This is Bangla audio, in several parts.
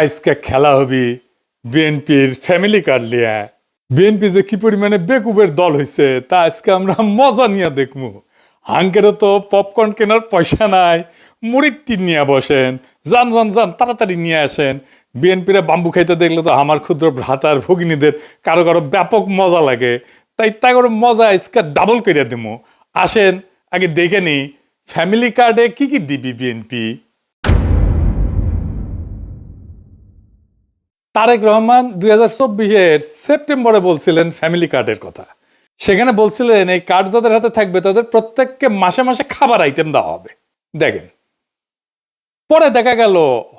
আজকে খেলা হবি বিএনপির ফ্যামিলি কার্ড লিয়া। বিএনপি যে কি পরিমাণে বেকুবের দল হয়েছে তা আজকে আমরা মজা নিয়ে দেখবো। হাঙ্কেরও তো পপকর্ন কেনার পয়সা নাই, মুড়ির টিন নিয়ে বসেন, যান যান যান তাড়াতাড়ি নিয়ে আসেন। বিএনপিরা বাম্বু খাইতে দেখলে তো আমার ক্ষুদ্র ভ্রাতার ভগিনীদের কারো কারো ব্যাপক মজা লাগে, তাই করে মজা আজকে ডাবল করে দেবো। আসেন আগে দেখে নি ফ্যামিলি কার্ডে কি কি দিবি বিএনপি। তারেক রহমান 2024-এর সেপ্টেম্বরে বলছিলেন ফ্যামিলি কার্ডের কথা। সেখানে বলছিলেন এই কার্ড যাদের হাতে থাকবে তাদের প্রত্যেককে মাসে মাসে খাবার আইটেম দেওয়া হবে। দেখেন, পরে দেখা গেল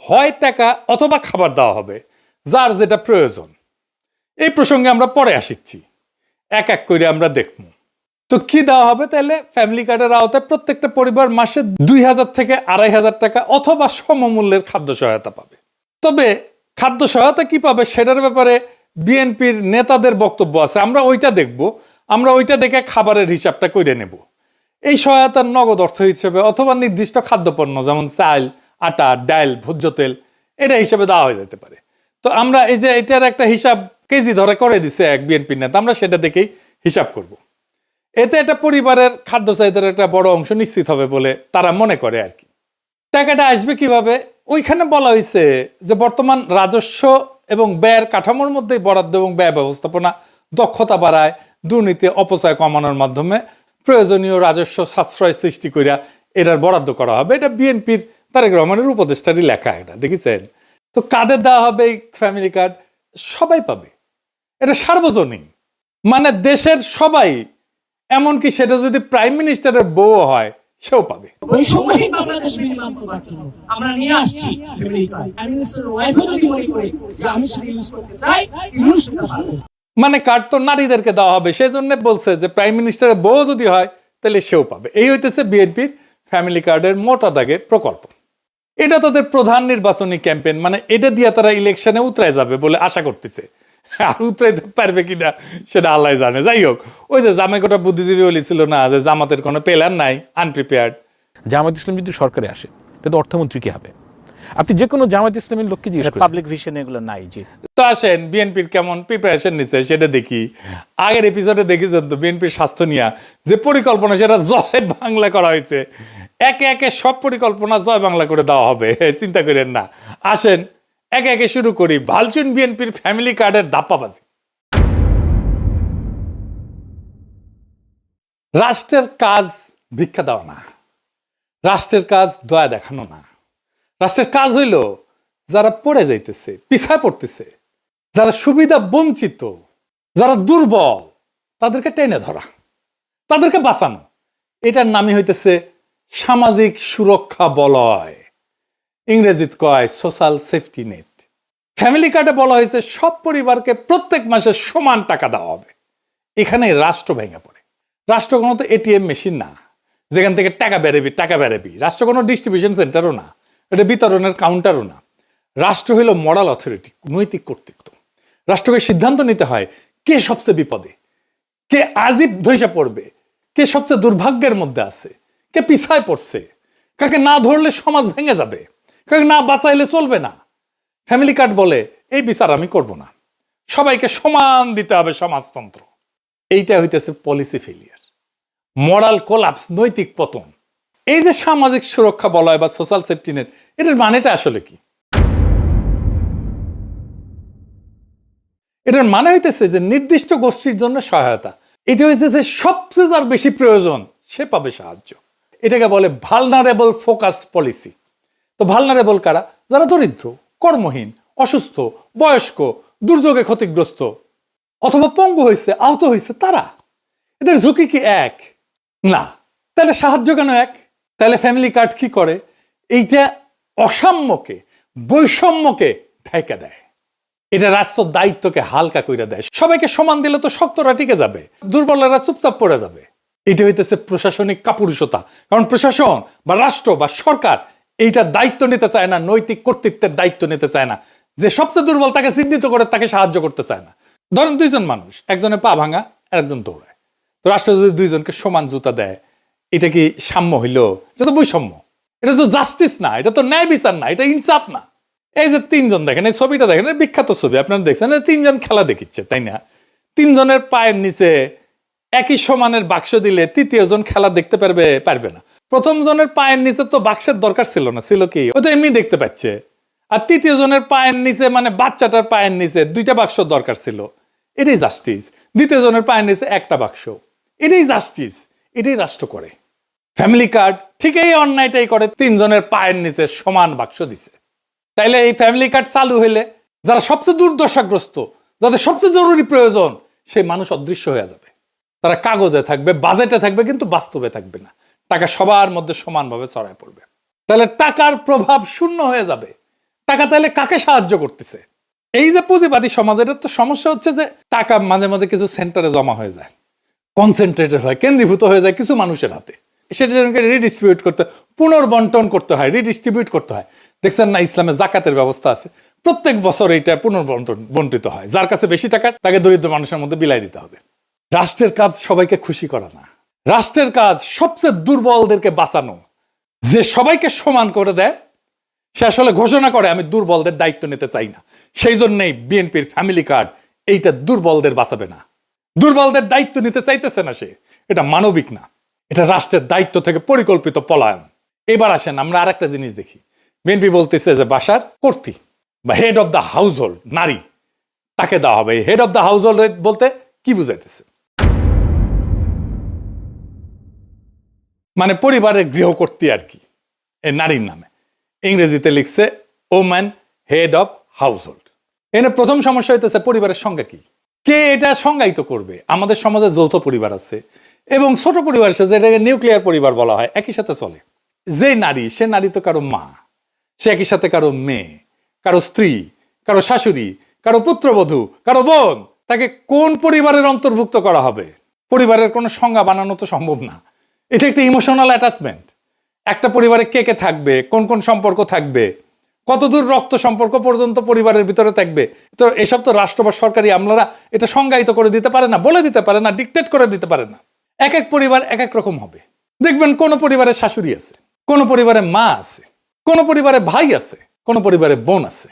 হয় টাকা অথবা খাবার দেওয়া হবে, যার যেটা প্রয়োজন। এই প্রসঙ্গে আমরা পরে আসিচ্ছি, এক এক করে আমরা দেখব। তো কি দেওয়া হবে? তাহলে ফ্যামিলি কার্ডের আওতায় প্রত্যেকটা পরিবার মাসে 2000 থেকে 2500 টাকা অথবা সমমূল্যের খাদ্য সহায়তা পাবে। তবে খাদ্য সহায়তা কি পাবে সেটার ব্যাপারে বিএনপির নেতাদের বক্তব্য আছে, আমরা ওইটা দেখব। আমরা ওইটা দেখে খাবারের হিসাবটা করে নেব। এই সহায়তার নগদ অর্থ হিসেবে অথবা নির্দিষ্ট খাদ্যপণ্য যেমন চাল, আটা, ডাল, ভোজ্য তেল এটা হিসাবে দেওয়া হয়ে যেতে পারে। তো আমরা এই যে এটার একটা হিসাব কেজি ধরে করে দিছে এক বিএনপির নেতা, আমরা সেটা দেখেই হিসাব করব। এতে একটা পরিবারের খাদ্য চাহিদার একটা বড় অংশ নিশ্চিত হবে বলে তারা মনে করে আর কি। টাকাটা আসবে কিভাবে? ওইখানে বলা হয়েছে যে বর্তমান রাজস্ব এবং ব্যয়ের কাঠামোর মধ্যে বরাদ্দ এবং ব্যয় ব্যবস্থাপনা দক্ষতা বাড়ায়, দুর্নীতি অপচয় কমানোর মাধ্যমে প্রয়োজনীয় রাজস্ব সাশ্রয় সৃষ্টি করিয়া এটার বরাদ্দ করা হবে। এটা বিএনপির তারেক রহমানের উপদেষ্টারই লেখা, এটা দেখেছেন। তো কাদের দেওয়া হবে এই ফ্যামিলি কার্ড? সবাই পাবে, এটা সার্বজনীন, মানে দেশের সবাই, এমনকি সেটা যদি প্রাইম মিনিস্টারের বউ হয় সেও পাবে। আমরা নিয়ে আসছি মানে কার্ড তো নারীদেরকে দেওয়া হবে, সেই জন্য বলছে যে প্রাইম মিনিস্টারের বউ যদি হয় তাহলে সেও পাবে। এই হইতেছে বিএনপির ফ্যামিলি কার্ডের মোটা দাগে প্রকল্প। এটা তাদের প্রধান নির্বাচনী ক্যাম্পেইন, মানে এটা দিয়ে তারা ইলেকশনে উতরায় যাবে বলে আশা করতেছে। আর উতরাইতে পারবে কিনা সেটা আল্লাহ জানে। যাই হোক, ওই যে জামাইকোটা বুদ্ধিজীবী বলেছিল না যে জামাতের কোনো প্ল্যান নাই, আনপ্রিপেয়ার্ড। জামায়াত ইসলাম যদি সরকারে আসে তাহলে অর্থমন্ত্রী কি হবে? আপনি যে কোনো জামায়াত ইসলামের লোককে জিজ্ঞেস করেন, পাবলিক ভিশন এগুলো নাই। জি, তো আসেন বিএনপির কেমন প্রিপারেশন নিচ্ছে সেটা দেখি। আগের এপিসোডে দেখেছেন তো বিএনপির স্বাস্থ্য নিয়ে যে পরিকল্পনা, সেটা জয় বাংলা করা হয়েছে। একে একে সব পরিকল্পনা জয় বাংলা করে দেওয়া হবে, চিন্তা করেন না। আসেন একে একে শুরু করি ভালচুন বিএনপির ফ্যামিলি কার্ডের ধাপ্পাবাজি। রাষ্ট্রের কাজ ভিক্ষা দেওয়া না, রাষ্ট্রের কাজ দয়া দেখানো না। রাষ্ট্রের কাজ হইল যারা পড়ে যাইতেছে, পিছায় পড়তেছে, যারা সুবিধা বঞ্চিত, যারা দুর্বল, তাদেরকে টেনে ধরা, তাদেরকে বাঁচানো। এটার নামই হইতেছে সামাজিক সুরক্ষা বলয়, ইংরেজিত কয় সোশ্যাল সেফটি নেট। ফ্যামিলি কার্ডে বলা হয়েছে সব পরিবারকে প্রত্যেক মাসে সমান টাকা দেওয়া হবে। এখানে রাষ্ট্র ভেঙে পড়ে। রাষ্ট্র কোনো তো এটিএম মেশিন না যেখান থেকে টাকা বেরোবি। রাষ্ট্র কোনো ডিস্ট্রিবিউশন সেন্টারও না, এটা বিতরণের কাউন্টারও না। রাষ্ট্র হইল মরাল অথরিটি, নৈতিক কর্তৃত্ব। রাষ্ট্রকে সিদ্ধান্ত নিতে হয় কে সবচেয়ে বিপদে, কে আজীব ধৈর্য পড়বে, কে সবচেয়ে দুর্ভাগ্যের মধ্যে আছে, কে পিছায় পড়ছে, কাকে না ধরলে সমাজ ভেঙে যাবে, কাকে না বাঁচাইলে চলবে না। ফ্যামিলি কার্ড বলে এই বিচার আমি করব না, সবাইকে সমান দিতে হবে সমাজতন্ত্র। এইটা হইতেছে পলিসি ফেলিয়ার, মরাল কোলাপস, নৈতিক পতন। এই যে সামাজিক সুরক্ষা বলয় বা সোশ্যাল সেফটি নেট, এটার মানেটা আসলে কি? এটার মানে হইতেছে যে নির্দিষ্ট গোষ্ঠীর জন্য সহায়তা। এটা হইতেছে যে সবচেয়ে যার বেশি প্রয়োজন সে পাবে সাহায্য। এটাকে বলে ভালনারেবল ফোকাসড পলিসি। তো ভালনারেবল কারা? যারা দরিদ্র, কর্মহীন, অসুস্থ, বয়স্ক, দুর্যোগে ক্ষতিগ্রস্ত অথবা পঙ্গু হয়েছে, আহত হয়েছে, তারা। এদের ঝুঁকি কি এক? না। তাহলে সাহায্য কেন এক? তাহলে ফ্যামিলি কার্ড কি করে? এইটা অসাম্যকে, বৈষম্যকে ঢাইকা দেয়। এটা রাষ্ট্র দায়িত্বকে হালকা কইরা দেয়। সবাইকে সমান দিলে তো শক্তরা টিকে যাবে, দুর্বলেরা চুপচাপ পড়ে যাবে। এটা হইতেছে প্রশাসনিক কাপুরুষতা। কারণ প্রশাসন বা রাষ্ট্র বা সরকার এইটা দায়িত্ব নিতে চায় না, নৈতিক কর্তৃত্বের দায়িত্ব নিতে চায় না। যে সবচেয়ে দুর্বল তাকে চিহ্নিত করে তাকে সাহায্য করতে চায় না। ধরেন দুইজন মানুষ, একজনের পা ভাঙা আর একজন দৌড়ায়। তো রাষ্ট্র যদি দুইজনকে সমান জুতা দেয়, এটা কি সাম্য হইল? এটা তো বৈষম্য, এটা তো জাস্টিস না, এটা তো ন্যায় বিচার না, এটা ইনসাফ না। এই যে তিনজন দেখেন, এই ছবিটা দেখেন, বিখ্যাত ছবি আপনারা দেখছেন, তিনজন খেলা দেখিচ্ছে, তাই না? তিনজনের পায়ের নিচে একই সমানের বাক্স দিলে তৃতীয় জন খেলা দেখতে পারবে না। প্রথম জনের পায়ের নিচে তো বাক্সের দরকার ছিল না, ছিল কি, ও তো এমনি দেখতে পাচ্ছে। আর তৃতীয় জনের পায়ের নিচে মানে বাচ্চাটার পায়ের নিচে 2টা বাক্স দরকার ছিল, এটাই জাস্টিস। দ্বিতীয় জনের পায়ের নিচে একটা বাক্স, এটাই জাস্টিস, এটাই রাষ্ট্র করে। ফ্যামিলি কার্ড ঠিক এই অন্যায়টাই করে, তিনজনের পায়ের নিচে সমান বাক্স দিছে। তাইলে এই ফ্যামিলি কার্ড চালু হইলে যারা সবচেয়ে দুর্দশাগ্রস্ত, যাদের সবচেয়ে জরুরি প্রয়োজন, সেই মানুষ অদৃশ্য হয়ে যাবে। তারা কাগজে থাকবে, বাজেটে থাকবে, কিন্তু বাস্তবে থাকবে না। টাকা সবার মধ্যে সমানভাবে ছড়ায় পড়বে। তাহলে টাকার প্রভাব শূন্য হয়ে যাবে। টাকা তাহলে কাকে সাহায্য করতেছে? এই যে পুঁজিবাদী সমাজ, এটার তো সমস্যা হচ্ছে যে টাকা মাঝে মাঝে কিছু সেন্টারে জমা হয়ে যায়, কনসেন্ট্রেটেড হয়, কেন্দ্রীভূত হয়ে যায় কিছু মানুষের হাতে। সেটা যেন রিডিস্ট্রিবিউট করতে, পুনর্বন্টন করতে হয়, রিডিস্ট্রিবিউট করতে হয়। দেখছেন না, ইসলামে জাকাতের ব্যবস্থা আছে, প্রত্যেক বছর এইটা বন্টিত হয়। যার কাছে বেশি টাকা, তাকে দরিদ্র মানুষের মধ্যে বিলাই দিতে হবে। রাষ্ট্রের কাজ সবাইকে খুশি করা না, রাষ্ট্রের কাজ সবচেয়ে দুর্বলদেরকে বাঁচানো। যে সবাইকে সমান করে দেয়, সে আসলে ঘোষণা করে আমি দুর্বলদের দায়িত্ব নিতে চাই না। সেই জন্যই বিএনপির ফ্যামিলি কার্ড এইটা দুর্বলদের বাঁচাবে না, দুর্বলদের দায়িত্ব নিতে চাইতেছে না সে। এটা মানবিক না, এটা রাষ্ট্রের দায়িত্ব থেকে পরিকল্পিত পলায়ন। এবার আসেন আমরা আর একটা জিনিস দেখি। বিএনপি বলতেছে যে বাসার কর্ত্রী বা head of the house hold নারী, তাকে দেওয়া হবে। Head of the house hold বলতে কি বুঝাইতেছে? মানে পরিবারের গৃহকর্ত্রী আর কি, এই নারীর নামে। ইংরেজিতে লিখছে woman head of house hold. এনে প্রথম সমস্যা হইতেছে পরিবারের সংজ্ঞা কি, কে এটা সংজ্ঞায়িত করবে? আমাদের সমাজে যৌথ পরিবার আছে এবং ছোট পরিবার আছে, যেটাকে নিউক্লিয়ার পরিবার বলা হয়, একই সাথে চলে। যে নারী, সে নারী তো কারো মা, সে একই সাথে কারো মেয়ে, কারো স্ত্রী, কারো শাশুড়ি, কারো পুত্রবধূ, কারো বোন। তাকে কোন পরিবারের অন্তর্ভুক্ত করা হবে? পরিবারের কোনো সংজ্ঞা বানানো তো সম্ভব না। এটা একটা ইমোশনাল অ্যাটাচমেন্ট। একটা পরিবারে কে কে থাকবে, কোন কোন সম্পর্ক থাকবে, কতদূর রক্ত সম্পর্ক পর্যন্ত পরিবারের ভিতরে থাকবে, তো এসব তো রাষ্ট্র বা সরকারি আমলারা এটা সংজ্ঞায়িত করে দিতে পারে না, বলে দিতে পারে না, ডিকটেট করে দিতে পারে না। এক এক পরিবার এক এক রকম হবে। দেখবেন কোন পরিবারে শাশুড়ি আছে, কোন পরিবারে মা আছে, কোন পরিবারে ভাই আছে, কোন পরিবারে বোন আছে।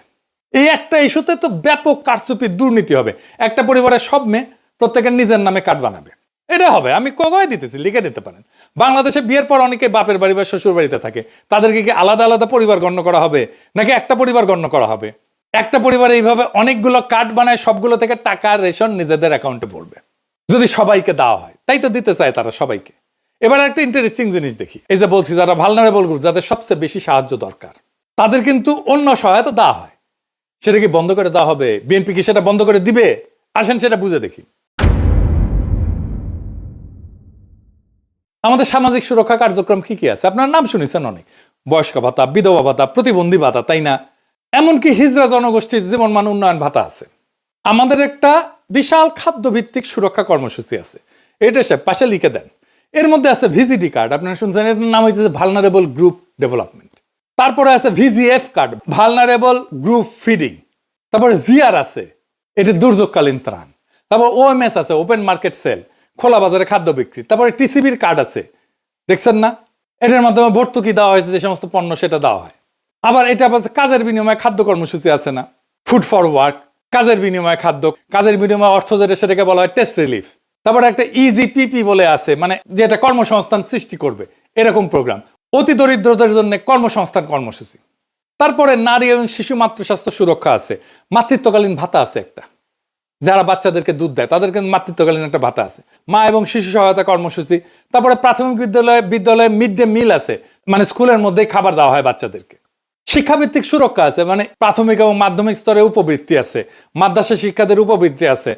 এই একটা ইস্যুতে তো ব্যাপক কারচুপি, দুর্নীতি হবে। একটা পরিবারের সব মেয়ে প্রত্যেকের নিজের নামে কার্ড বানাবে, এটা হবে। আমি কয়ে দিতেছি, লিখে দিতে পারেন। বাংলাদেশে বিয়ের পর অনেকে বাপের বাড়ি বা শ্বশুর বাড়িতে থাকে, তাদেরকে কি আলাদা আলাদা পরিবার গণ্য করা হবে, নাকি একটা পরিবার গণ্য করা হবে? একটা পরিবারে এইভাবে অনেকগুলো কার্ড বানায়, সবগুলো থেকে টাকা রেশন নিজেদের অ্যাকাউন্টে পড়বে। যদি সবাইকে দেওয়া হয়, তাই তো দিতে চায় তারা সবাইকে। এবার একটা ইন্টারেস্টিং জিনিস দেখি। এই যে বলছি, যারা ভালনারেবল গ্রুপ, যাদের সবচেয়ে বেশি সাহায্য দরকার, তাদের কিন্তু অন্য সহায়তা দেওয়া হয়। সেটা কি বন্ধ করে দেওয়া হবে? বিএনপি কি সেটা বন্ধ করে দিবে? আসেন সেটা বুঝে দেখি। আমাদের সামাজিক সুরক্ষা কার্যক্রম কি কি আছে? আপনার নাম শুনেছেন অনেক, বয়স্ক ভাতা, বিধবা ভাতা, প্রতিবন্ধী ভাতা, তাই না? এমনকি হিজড়া জনগোষ্ঠীর জীবন মান উন্নয়ন ভাতা আছে। আমাদের একটা বিশাল খাদ্যভিত্তিক সুরক্ষা কর্মসূচি আছে, এটা সে পাশে লিখে দেন। এর মধ্যে আছে ভিজিডি কার্ড, আপনারা শুনছেন, এর নাম হচ্ছে ভালনারেবল গ্রুপ ডেভেলপমেন্ট। তারপরে আছে VGF card, vulnerable group feeding. তারপরে জিআর আছে, এটি দুর্যোগকালীন ত্রাণ। তারপর ওএমএস আছে, ওপেন মার্কেট সেল, খোলা বাজারে খাদ্য বিক্রি। তারপরে টিসিবির কার্ড আছে, দেখছেন না? এটার মাধ্যমে ভর্তুকি দেওয়া হয়েছে, যে সমস্ত পণ্য সেটা দেওয়া হয়। আবার এটা কাজের বিনিময়ে খাদ্য কর্মসূচি আছে না, ফুড ফর ওয়ার্ক, কাজের বিনিময়ে খাদ্য, কাজের বিনিময়ে অর্থ, যেটা সেটাকে বলা হয় টেস্ট রিলিফ। তারপরে একটা ইজিপিপি বলে আছে, মানে যেটা কর্মসংস্থান সৃষ্টি করবে, এরকম প্রোগ্রাম। অতি দরিদ্রদের জন্য কর্মসংস্থান কর্মসূচি। তারপরে নারী এবং শিশু মাতৃস্বাস্থ্য সুরক্ষা আছে, মাতৃত্বকালীন ভাতা আছে একটা, যারা বাচ্চাদেরকে দুধ দেয় তাদেরকে মাতৃত্বকালীন একটা ভাতা আছে, মা এবং শিশু সহায়তা কর্মসূচি। তারপরে প্রাথমিক বিদ্যালয়ে মিড ডে মিল আছে, মানে স্কুলের মধ্যেই খাবার দেওয়া হয় বাচ্চাদেরকে। শিক্ষাভিত্তিক সুরক্ষা আছে, মানে প্রাথমিক এবং মাধ্যমিক স্তরে উপবৃত্তি আছে, মাদ্রাসা শিক্ষাদের উপবৃত্তি আছে,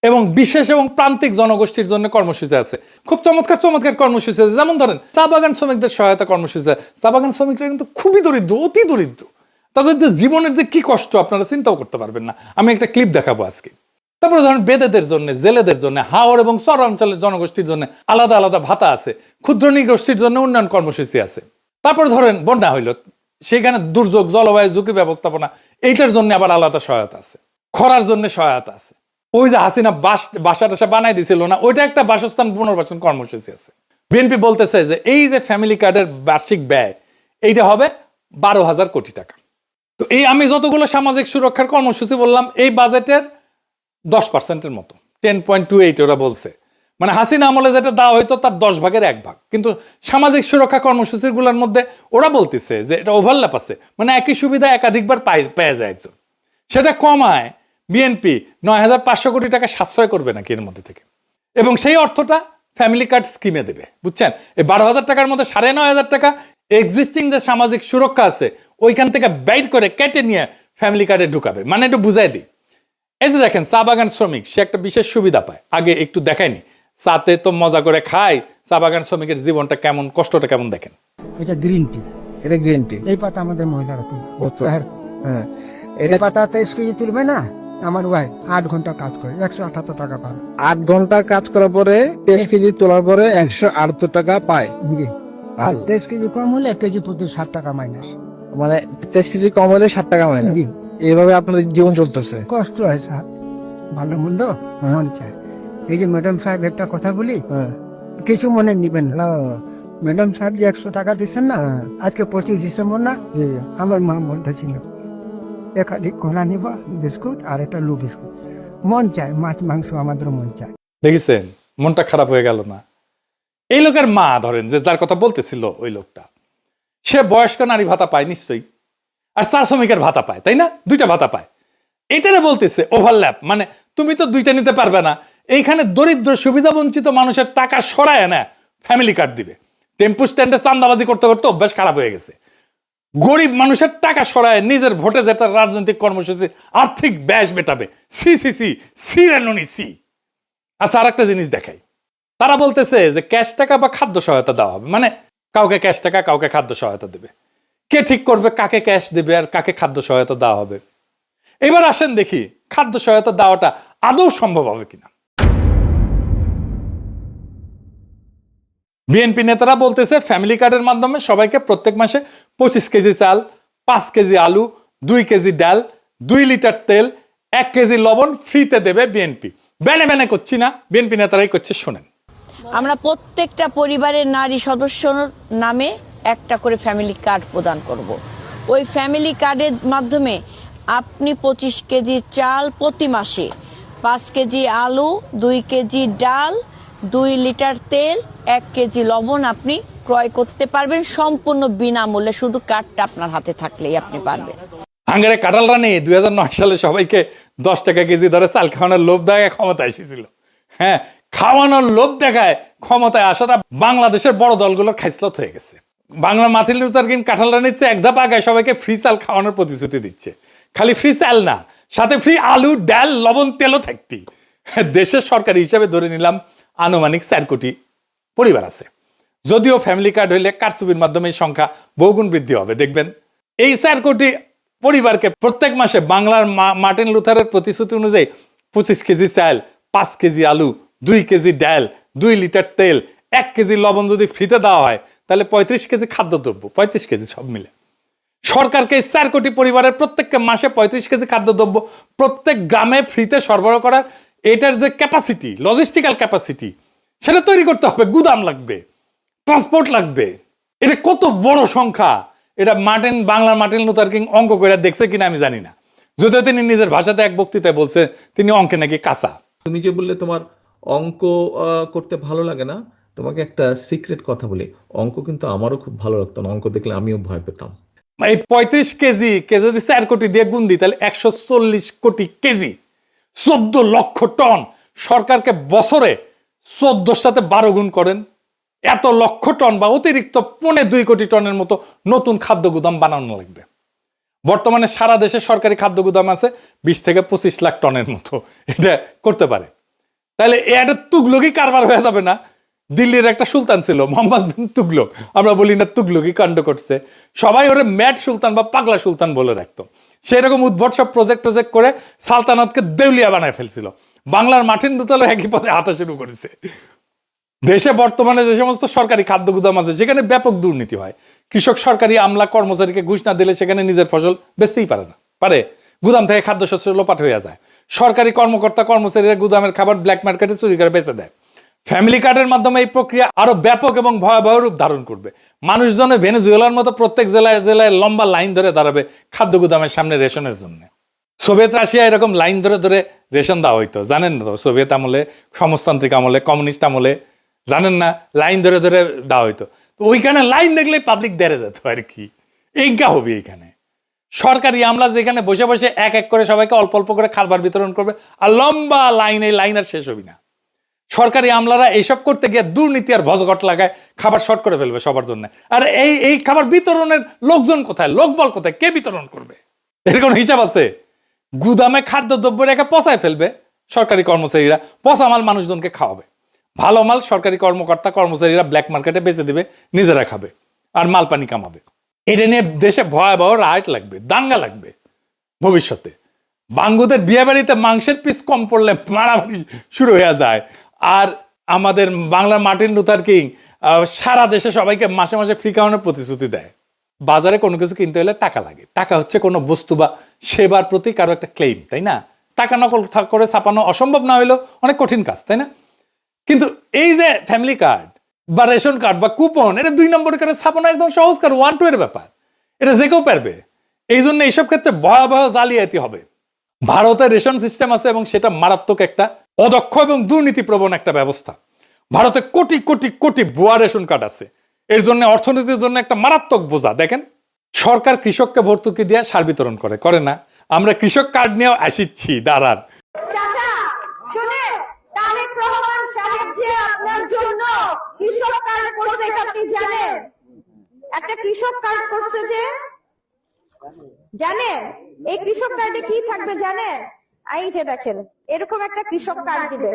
এবং বিশেষ এবং প্রান্তিক জনগোষ্ঠীর জন্য কর্মসূচি আছে। খুব চমৎকার চমৎকার কর্মসূচি আছে। যেমন ধরেন চা বাগান শ্রমিকদের সহায়তা কর্মসূচি আছে। চা বাগান শ্রমিকরা কিন্তু খুবই দরিদ্র, অতি দরিদ্র। তাদের যে জীবনের যে কি কষ্ট আপনারা চিন্তাও করতে পারবেন না। আমি একটা ক্লিপ দেখাবো আজকে। তারপরে ধরেন বেদেদের জন্য, জেলেদের জন্য, হাওর এবং চরাঞ্চলের জনগোষ্ঠীর জন্য আলাদা আলাদা ভাতা আছে, ক্ষুদ্র নৃগোষ্ঠীর জন্য উন্নয়ন কর্মসূচি আছে। তারপর ধরেন বন্যা হইল, সেখানে দুর্যোগ, জলবায়ু ঝুঁকি ব্যবস্থাপনা, এইটার জন্য আবার আলাদা সহায়তা আছে। খরার জন্য সহায়তা আছে। ওই যে হাসিনা বাসা টাসা বানাই দিছিল না, ওইটা একটা বাসস্থান পুনর্বাসন কর্মসূচি আছে। বিএনপি বলতেছে যে এই যে ফ্যামিলি কার্ডের বার্ষিক ব্যয়, এইটা হবে 12,000 কোটি টাকা। তো এই আমি যতগুলো সামাজিক সুরক্ষার কর্মসূচি বললাম এই বাজেটের 10%-এর মতো, 10.28 ওরা বলছে। মানে হাসিনা আমলে যেটা দেওয়া হয়তো তার 10 ভাগের 1 ভাগ। কিন্তু সামাজিক সুরক্ষা কর্মসূচিগুলোর মধ্যে ওরা বলতেছে যে এটা ওভারল্যাপ আছে, মানে একই সুবিধা একাধিকবার পেয়ে যায় একজন। সেটা কমায় বিএনপি 9,500 কোটি টাকা সাশ্রয় করবে নাকি এর মধ্যে থেকে, এবং সেই অর্থটা ফ্যামিলি কার্ড স্কিমে দেবে, বুঝছেন? এই 12,000 টাকার মধ্যে 9,500 টাকা এক্সিস্টিং যে সামাজিক সুরক্ষা আছে ওইখান থেকে বাইর করে কেটে নিয়ে ফ্যামিলি কার্ডে ঢুকাবে। মানে একটু বুঝাই দিই, এই যে দেখেন চা বাগান শ্রমিক সে একটা বিশেষ সুবিধা পায়, আগে একটু দেখায়নি, চাতে তো মজা করে খায়, চা বাগান শ্রমিকের জীবনটা কেমন, কষ্টটা কেমন দেখেন। এটা গ্রিন টি, এটা গ্রিন টি। এই পাতা আমাদের মহিলারা তুলবে। হ্যাঁ, এই পাতা 23 কেজি তুলবে না, আমার ওয়াইফ 8 ঘন্টা কাজ করে 178 টাকা পাবে। 8 ঘন্টা কাজ করার পরে 23 কেজি তোলার পরে 178 টাকা পায়। জি, আর 23 কেজি কম হলে 1 কেজি প্রতি 60 টাকা মাইনাস। মানে 23 কেজি কম হলে 60 টাকা হয় না। জি, এইভাবে আপনাদের জীবন চলতেছে। কষ্ট হয় স্যার, ভালো মন্দ মন চায়। এই যে ম্যাডাম সাহেব একটা কথা বলি, কিছু মনে নিবেন না। ম্যাডাম সাহেব যে 100 টাকা দিচ্ছেন না, আজকে 25 ডিসেম্বর না, আমার মা বলতেছিল একাধিক কলা নিব, বিস্কুট আর একটা লু বিস্কুট। মন চায়, মাছ মাংস আমাদের মন চায়। দেখেছেন মনটা খারাপ হয়ে গেল না? এই লোকের মা ধরেন যে যার কথা বলতেছিল ওই লোকটা, সে বয়স্ক নারী ভাতা পায় নিশ্চয়ই, আর চা শ্রমিকের ভাতা পায়, তাই না? 2টা ভাতা পায়। এটারে বলতেছে ওভারল্যাপ, মানে তুমি তো 2টা নিতে পারবে না, এইখানে দরিদ্র সুবিধা বঞ্চিত মানুষের টাকা সরায় না ফ্যামিলি কার্ড দিবে। টেম্পু স্ট্যান্ডে চান্দাবাজি করতে করতে অভ্যাস খারাপ হয়ে গেছে, গরিব মানুষের টাকা সরায় নিজের ভোটে যেটা রাজনৈতিক কর্মসূচি আর্থিক ব্যয় মেটাবে। সি সি সি সি রানুনি সি। আচ্ছা, আর একটা জিনিস দেখাই, তারা বলতেছে যে ক্যাশ টাকা বা খাদ্য সহায়তা দেওয়া হবে, মানে কাউকে ক্যাশ টাকা কাউকে খাদ্য সহায়তা দেবে। কে ঠিক করবে কাকে ক্যাশ দেবে আর কাকে খাদ্য সহায়তা দেওয়া হবে? এবার আসেন দেখি খাদ্য সহায়তা দেওয়াটা আদৌ সম্ভব হবে কিনা। বিএনপি নেতারা বলতেছে ফ্যামিলি কার্ডের মাধ্যমে সবাইকে প্রত্যেক মাসে 25 কেজি চাল, 5 কেজি আলু, 2 কেজি ডাল, 2 লিটার তেল, 1 কেজি লবণ ফ্রিতে দেবে বিএনপি। বেনে বেনে করছি না, বিএনপি নেতারাই করছে, শোনেন। আমরা প্রত্যেকটা পরিবারের নারী সদস্যর নামে একটা করে ফ্যামিলি কার্ড প্রদান করব। ওই ফ্যামিলি কার্ডের মাধ্যমে আপনি 25 কেজি চাল প্রতি মাসে, 5 কেজি আলু, 2 কেজি ডাল, 2 লিটার তেল, 1 কেজি লবণ আপনি ক্রয় করতে পারবেন সম্পূর্ণ বিনামূল্যে, শুধু কার্ডটা আপনার হাতে থাকলেই আপনি পারবেন। হাঙ্গারে কাঁঠাল রানী 2009 সালে সবাইকে 10 টাকা কেজি ধরে চাল খাওয়ানোর লোভ দেখায় ক্ষমতায় এসেছিল। হ্যাঁ, খাওয়ানোর লোভ দেখায় ক্ষমতায় আসাটা বাংলাদেশের বড় দলগুলোর খাইসলত হয়ে গেছে। বাংলা মার্টিন লুথার কিং কাঁঠাল রানীর চেয়ে 1 ধাপ আগায় সবাইকে ফ্রি চাল খাওয়ানোর প্রতিশ্রুতি দিচ্ছে। খালি ফ্রি চাল না, সাথে ফ্রি আলু, ডাল, লবণ, তেলও থাকতি। দেশের সরকারি হিসাবে ধরে নিলাম আনুমানিক 4 কোটি পরিবার আছে। যদিও ফ্যামিলি কার্ড হইলে কারচুপির মাধ্যমে এই সংখ্যা বহুগুণ বৃদ্ধি হবে। দেখবেন এই 4 কোটি পরিবারকে প্রত্যেক মাসে বাংলার মার্টিন লুথারের প্রতিশ্রুতি অনুযায়ী 25 কেজি চাল, 5 কেজি আলু, 2 কেজি ডাল, 2 লিটার তেল, 1 কেজি লবণ যদি ফ্রিতে দেওয়া হয় তাহলে 35 কেজি খাদ্যদ্রব্য, 35 কেজি সব মিলে সরকারকে 4 কোটি পরিবারের প্রত্যেককে মাসে 35 কেজি খাদ্যদ্রব্য প্রত্যেক গ্রামে ফ্রিতে সরবরাহ করার এটার যে ক্যাপাসিটি, লজিস্টিক্যাল ক্যাপাসিটি, সেটা তৈরি করতে হবে। গুদাম লাগবে, ট্রান্সপোর্ট লাগবে। এটা কত বড় সংখ্যা, এটা বাংলার মার্টিন লুথার কিং অঙ্ক করে দেখছে কিনা আমি জানি না, যদিও তিনি নিজের ভাষাতে এক বক্তৃতায় বলছে তিনি অঙ্কে নাকি কাঁচা। তুমি যে বললে তোমার অঙ্ক করতে ভালো লাগে না, তোমাকে একটা সিক্রেট কথা বলি, অঙ্ক কিন্তু আমারও খুব ভালো লাগতো না, অঙ্ক দেখলে আমিও ভয় পেতাম। এই 35 কেজি যদি 4 কোটি দিয়ে গুণ দিই তাহলে 140 কোটি কেজি, 14 লক্ষ টন। সরকারকে বছরে 14 সাথে 12 গুণ করেন, এত লক্ষ টন বা অতিরিক্ত 2.25 কোটি টনের মতো নতুন খাদ্য গুদাম বানানো লাগবে। বর্তমানে সারা দেশে সরকারি খাদ্য গুদাম আছে 20 থেকে 25 লাখ টনের মতো, এটা করতে পারে। তাহলে এটা তুগলকি কারবার হয়ে যাবে না? দিল্লির একটা সুলতান ছিল মোহাম্মদ বিন তুগলক, আমরা বলি না তুগলকি কাণ্ড করছে, সবাই ওরে ম্যাড সুলতান বা পাগলা সুলতান বলে রাখতো। সেরকম উদ্ভট সব প্রজেক্ট করে সালতানাতকে দেউলিয়া বানায় ফেলছিল। বাংলার মার্টিন লুথারও একই পথে হাঁটা শুরু করেছে। দেশে বর্তমানে যে সমস্ত সরকারি খাদ্য গুদাম আছে সেখানে ব্যাপক দুর্নীতি হয়। কৃষক সরকারি আমলা কর্মচারীকে ঘুষ না দিলে সেখানে নিজের ফসল বেচতেই পারে না, পারে গুদাম থেকে খাদ্যশস্য লোপাট হয়ে যায়। সরকারি কর্মকর্তা কর্মচারীরা গুদামের খাবার ব্ল্যাক মার্কেটে চুরি করে বেচে দেয়। ফ্যামিলি কার্ডের মাধ্যমে এই প্রক্রিয়া আরো ব্যাপক এবং ভয়াবহ রূপ ধারণ করবে। মানুষজনে ভেনেজুয়েলার মতো প্রত্যেক জেলায় জেলায় লম্বা লাইন ধরে দাঁড়াবে খাদ্য গুদামের সামনে রেশনের জন্য। সোভিয়েত রাশিয়া এরকম লাইন ধরে ধরে রেশন দেওয়া হইতো, জানেন না তো? সোভিয়েত আমলে, সমাজতান্ত্রিক আমলে, কমিউনিস্ট আমলে, জানেন না, লাইন ধরে ধরে দেওয়া হইতো। তো ওইখানে লাইন দেখলে পাবলিক দেড়ে যেত আর কি। এইটা হবে এইখানে সরকারি আমলা যেখানে বসে বসে এক এক করে সবাইকে অল্প অল্প করে খাবার বিতরণ করবে, আর লম্বা লাইন, এই লাইন আর শেষ হবি না। সরকারি আমলারা এইসব করতে গিয়ে দুর্নীতি আর ভজঘট লাগায় খাবার শর্ট করে ফেলবে সবার জন্য। আর এই খাবার বিতরণের লোকজন কোথায়, লোকবল কোথায়, কে বিতরণ করবে? এর কোনো হিসাব আছে? গুদামে খাদ্যদ্রব্য রেখে পচায় ফেলবে সরকারি কর্মচারীরা, পচা মাল মানুষজনকে খাওয়াবে, ভালো মাল সরকারি কর্মকর্তা কর্মচারীরা ব্ল্যাক মার্কেটে বেচে দিবে, নিজেরা খাবে আর মাল পানি কামাবে। এটা নিয়ে দেশে ভয়াবহ রাইট লাগবে, দাঙ্গা লাগবে ভবিষ্যতে। বাঙ্গুদের বিয়ে বাড়িতে মাংসের পিস কম পড়লে মারামারি শুরু হয়ে যায়। আর আমাদের বাংলার মার্টিন লুথার কিং সারা দেশে সবাইকে মাসে মাসে ফ্রি খাওয়ানোর প্রতিশ্রুতি দেয়। বাজারে কোনো কিছু কিনতে হলে টাকা লাগে। টাকা হচ্ছে কোনো বস্তু বা সেবার প্রতি কারো একটা ক্লেম, তাই না? টাকা নকল করে ছাপানো অসম্ভব না হইলেও অনেক কঠিন কাজ, তাই না? কিন্তু এই যে ফ্যামিলি কার্ড বা রেশন কার্ড বা কুপন, এটা 2 নম্বর করে ছাপানো একদম সহজ কাজ, 1-2 এর ব্যাপার। এটা যে কেউ পারবে। এই জন্য এইসব ক্ষেত্রে ভয়াবহ জালিয়াতি হবে। ভারতের রেশন সিস্টেম আছে এবং সেটা মারাত্মক একটা অদক্ষ এবং দুর্নীতিপ্রবণ একটা ব্যবস্থা। ভারতে কোটি কোটি কোটি ভুয়া রেশন কার্ড আছে। এর জন্য অর্থনীতির জন্য একটা মারাত্মক বোঝা। দেখেন, সরকার কৃষককে ভর্তুকি দিয়ে সার বিতরণ করে না? আমরা কৃষক কার্ড নিয়েও আসিচ্ছি, দাঁড়ান। চাচা শুনে, তারেক রহমান সাহেব যে আপনার জন্য কৃষক কার্ড করছে এটা আপনি জানেন? একটা কৃষক কার্ড করছে যে, জানেন এই কৃষক কার্ডে কি থাকবে জানেন? এই যে দেখেন, এরকম একটা কৃষক কার্ড দিবে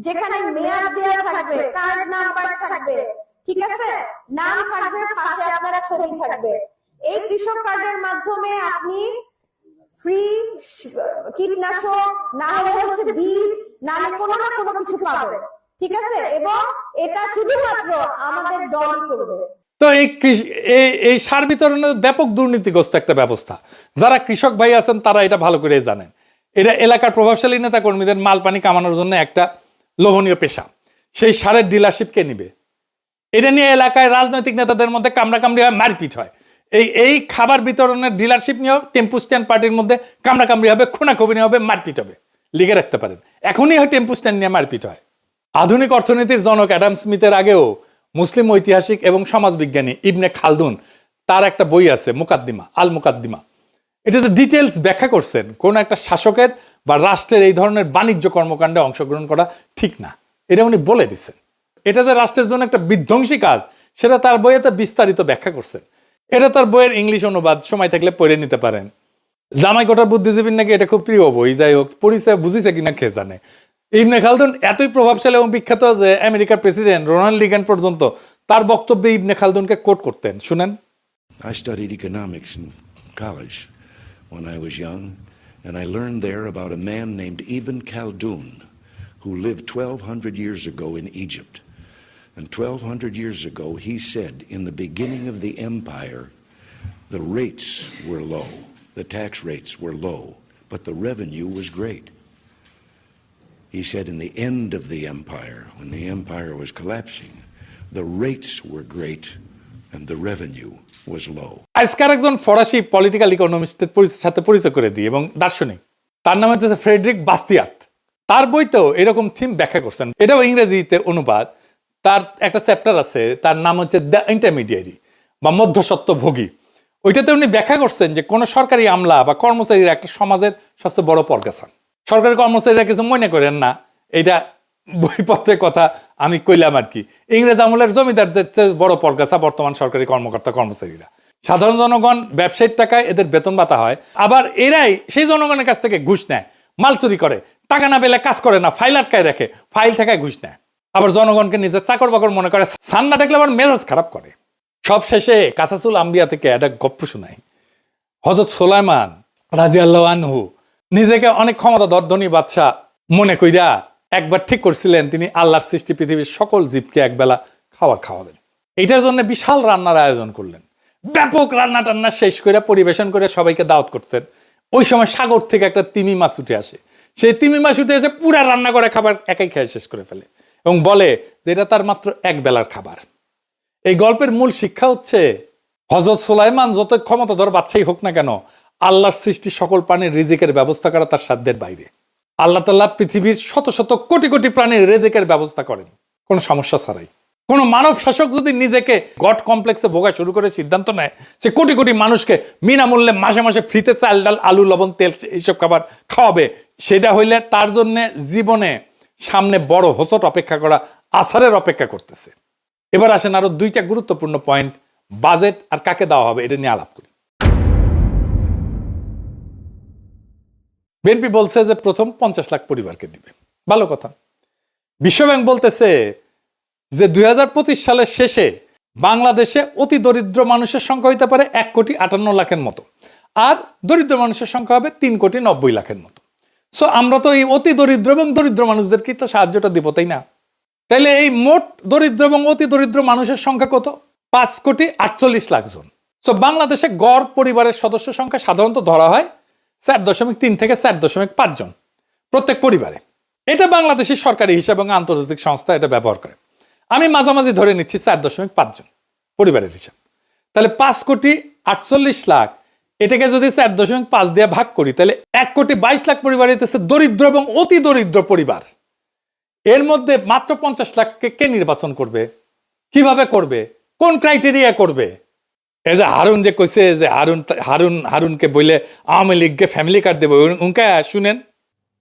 যেখানে মেয়াদ দেওয়া থাকবে, কার্ড নাম্বার থাকবে, ঠিক আছে, নাম থাকবে, পাশে আপনার ছবি থাকবে। এই কৃষক কার্ডের মাধ্যমে আপনি ফ্রি কীটনাশক, না হলে হচ্ছে বীজ, না হলে কোনো না কোনো কিছু পাবেন, ঠিক আছে? এবং এটা শুধুমাত্র আমাদের দল করবে। তো এই সার বিতরণের ব্যাপক দুর্নীতিগ্রস্ত একটা ব্যবস্থা। যারা কৃষক ভাই আছেন তারা এটা ভালো করে জানেন। এটা এলাকার প্রভাবশালী নেতা কর্মীদের মাল পানি কামানোর জন্য একটা লোভনীয় পেশা। সেই সারের ডিলারশিপ কে নিবে? এটা নিয়ে এলাকায় রাজনৈতিক নেতাদের মধ্যে কামড়াকামড়ি হয়, মারপিট হয়। এই খাবার বিতরণের ডিলারশিপ নিয়েও টেম্পু স্ট্যান্ড পার্টির মধ্যে কামড়াকামড়ি হবে, খুনাখুবি হবে, মারপিট হবে। লিখে রাখতে পারেন, এখনই হয় টেম্পু স্ট্যান্ড নিয়ে মারপিট হয়। আধুনিক অর্থনীতির জনক অ্যাডাম স্মিথের আগেও মুসলিম ঐতিহাসিক এবং সমাজবিজ্ঞানী ইবনে খালদুন, তার একটা বই আছে মুকাদ্দিমা, আল মুকাদ্দিমা। এটাতে ডিটেলস ব্যাখ্যা করছেন কোন একটা শাসকের বা রাষ্ট্রের এই ধরনের বাণিজ্য কর্মকাণ্ডে অংশগ্রহণ করা ঠিক না। এটা উনি বলে দিচ্ছেন। এটা যে রাষ্ট্রের জন্য একটা বিধ্বংসী কাজ, সেটা তার বইয়েতে বিস্তারিত ব্যাখ্যা করছেন। এটা তার বইয়ের ইংলিশ অনুবাদ, সময় থাকলে পড়ে নিতে পারেন। জামাই কোটার বুদ্ধিজীবীর নাকি এটা খুব প্রিয় বই। যাই হোক, পড়িছে বুঝিছে কিনা কে জানে। ইবনে খালদুন এতই প্রভাবশালী এবং বিখ্যাত যে আমেরিকার প্রেসিডেন্ট রোনাল্ড রিগান পর্যন্ত তার বক্তব্যে ইবনে খালদুনকে কোট করতেন। শুনেন। I studied economics in college when I was young, and I learned there about a man named Ibn Khaldun who lived 1200 years ago in Egypt. And 1200 years ago he said, in the beginning of the empire, the rates were low, the tax rates were low, but the revenue was great. He said in the end of the empire, when the empire was collapsing, the rates were great and the revenue was low. আজকার একজন ফরাসি পলিটিক্যাল ইকোনমিস্টের সাথে পরিচয় করে দিই এবং দার্শনিক, তার নাম হচ্ছে ফ্রেডরিক বাস্তিয়াত। তার বইতেও এরকম থিম ব্যাখ্যা করছেন। এটাও ইংরেজিতে অনুবাদ। তার একটা চ্যাপ্টার আছে, তার নাম হচ্ছে দ্য ইন্টারমিডিয়ারি বা মধ্যস্বত্বভোগী। ওইটাতে উনি ব্যাখ্যা করছেন যে কোনো সরকারি আমলা বা কর্মচারীরা একটা সমাজের সবচেয়ে বড় পরগাছা। সরকারি কর্মচারীরা কিছু মনে করেন না, এইটা বইপত্রের কথা আমি কইলাম আর কি। ইংরেজ আমলের জমিদারদের চেয়ে বড় পরগাছা বর্তমান সরকারি কর্মকর্তা কর্মচারীরা। সাধারণ জনগণ ব্যবসায়ীর টাকায় এদের বেতন ভাতা হয়, আবার এরাই সেই জনগণের কাছ থেকে ঘুষ নেয়, মাল চুরি করে, টাকা না পেলে কাজ করে না, ফাইল আটকায় রাখে, ফাইল টাকায় ঘুষ নেয়, আবার জনগণকে নিজের চাকর বাকর মনে করে, সান না দেখলে আবার মেজাজ খারাপ করে। সব শেষে কাসাসুল আম্বিয়া থেকে একটা গপ্প শোনাই। হযরত সুলাইমান রাদিয়াল্লাহু আনহু নিজেকে অনেক ক্ষমতাধর ধনী বাদশা মনে কইরা একবার ঠিক করছিলেন তিনি আল্লাহর সৃষ্টি পৃথিবীর সকল জীবকে একবেলা খাবার খাওয়াবেন। এইটার জন্য বিশাল রান্নার আয়োজন করলেন। ব্যাপক রান্না টান্না শেষ করে পরিবেশন করে সবাইকে দাওয়াত করছেন। ওই সময় সাগর থেকে একটা তিমি মাছ উঠে আসে। সেই তিমি মাছ উঠে এসে পুরা রান্না করে খাবার একাই খেয়ে শেষ করে ফেলে। এবং বলে যে এটা তার মাত্র এক বেলার খাবার। এই গল্পের মূল শিক্ষা হচ্ছে হযরত সুলাইমান যত ক্ষমতাধর বাদশাহী হোক না কেন, আল্লাহর সৃষ্টি সকল প্রাণীর রিজিকের ব্যবস্থা করা তার সাধ্যের বাইরে। আল্লাহ তাআলা পৃথিবীর শত শত কোটি কোটি প্রাণীর রিজিকের ব্যবস্থা করেন কোনো সমস্যা ছাড়াই। কোন মানব শাসক যদি নিজেকে গড কমপ্লেক্সে ভোগা শুরু করে সিদ্ধান্ত নেয় সে কোটি কোটি মানুষকে বিনামূল্যে মাসে মাসে ফ্রিতে চাল ডাল আলু লবণ তেল এইসব খাবার খাওয়াবে, সেটা হইলে তার জন্য জীবনে সামনে বড় হোঁচট অপেক্ষা করা, আছাড়ের অপেক্ষা করতেছে। এবার আসেন আরো দুইটা গুরুত্বপূর্ণ পয়েন্ট, বাজেট আর কাকে দেওয়া হবে এটা নিয়ে আলাপ করি। বিএনপি বলছে যে প্রথম 50 লাখ পরিবারকে দিবে, ভালো কথা। বিশ্বব্যাংক বলতেছে যে 2025 সালের শেষে বাংলাদেশে অতি দরিদ্র মানুষের সংখ্যা হইতে পারে 1,58,00,000-এর মতো, আর দরিদ্র মানুষের সংখ্যা হবে 3,90,00,000-এর মতো। সো আমরা তো এই অতি দরিদ্র এবং দরিদ্র মানুষদেরকে তো সাহায্যটা দিব, তাই না? তাইলে এই মোট দরিদ্র এবং অতি দরিদ্র মানুষের সংখ্যা কত? 5,48,00,000 জন। সো বাংলাদেশে গড় পরিবারের সদস্য সংখ্যা সাধারণত ধরা হয় 4.3 থেকে 4.5 জন প্রত্যেক পরিবারে। এটা বাংলাদেশের সরকারি হিসাব এবং আন্তর্জাতিক সংস্থা এটা ব্যবহার করে। আমি মাঝামাঝি ধরে নিচ্ছি 4.5 জন পরিবারের হিসাব। তাহলে 5,48,00,000 এটাকে যদি 4.5 দিয়ে ভাগ করি তাহলে 1,22,00,000 পরিবার হইতেছে দরিদ্র এবং অতি দরিদ্র পরিবার। এর মধ্যে মাত্র 50 লাখকে কে নির্বাচন করবে, কিভাবে করবে, কোন ক্রাইটেরিয়া করবে? এই যে হারুন যে কইছে যে হারুনকে বলে আওয়ামী লীগকে ফ্যামিলি কার্ড দেবে, উনকা শুনেন।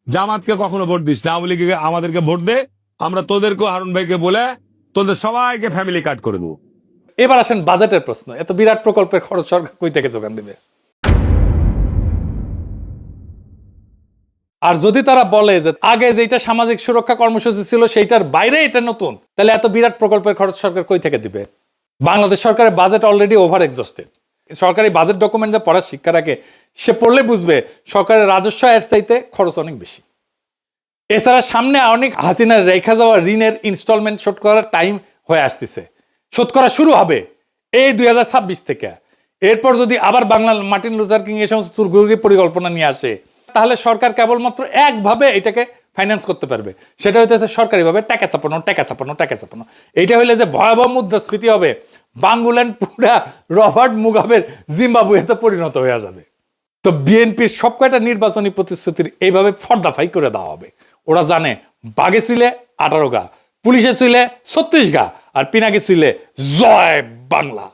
জামাতকে কখনো ভোট দিস না, আওয়ামী লীগকে আমাদেরকে ভোট দে, আমরা তোদেরকেও হারুন ভাইকে বলে তোদের সবাইকে ফ্যামিলি কার্ড করে দেবো। এবার আসেন বাজেটের প্রশ্ন। এত বিরাট প্রকল্পের খরচ সরকার কই থেকে যোগান দেবে? আর যদি তারা বলে যে আগে যেটা সামাজিক সুরক্ষা কর্মসূচি ছিল সেইটার বাইরে এটা নতুন, তাহলে এত বিরাট প্রকল্পের খরচ সরকার কই থেকে দিবে? বাংলাদেশ সরকারের বাজেট অলরেডি ওভার এক্সস্টেড। সরকারি বাজেট ডকুমেন্ট যা পড়ার শিক্ষা রাখে সে পড়লে বুঝবে সরকারের রাজস্ব এর চাইতে খরচ অনেক বেশি। এছাড়া সামনে অনেক হাসিনার রেখা যাওয়া ঋণের ইনস্টলমেন্ট শোধ করার টাইম হয়ে আসতেছে, শোধ করা শুরু হবে এই 2026 থেকে। এরপর যদি আবার বাংলা মার্টিন লুথার কিং এই সমস্ত দুর্গোগী পরিকল্পনা নিয়ে আসে তাহলে সরকার কেবলমাত্র একভাবে এটাকে ফাইন্যান্স করতে পারবে, সেটা হইতেছে সরকারিভাবে টাকা চাপানো। এইটা হইলে যে ভয়াবহ মুদ্রাস্ফীতি হবে, বাংলাদেশ পুরা রবার্ট মুগাবের জিম্বাবুয়েতে পরিণত হয়ে যাবে। তো বিএনপির সব কয়টা নির্বাচনী প্রতিশ্রুতির এইভাবে ফর্দাফাই করে দেওয়া হবে। ওরা জানে বাঘে ছিলে 18 গা, পুলিশে ছিলে 36 গা, আর পিনাকি ছিলে জয় বাংলা।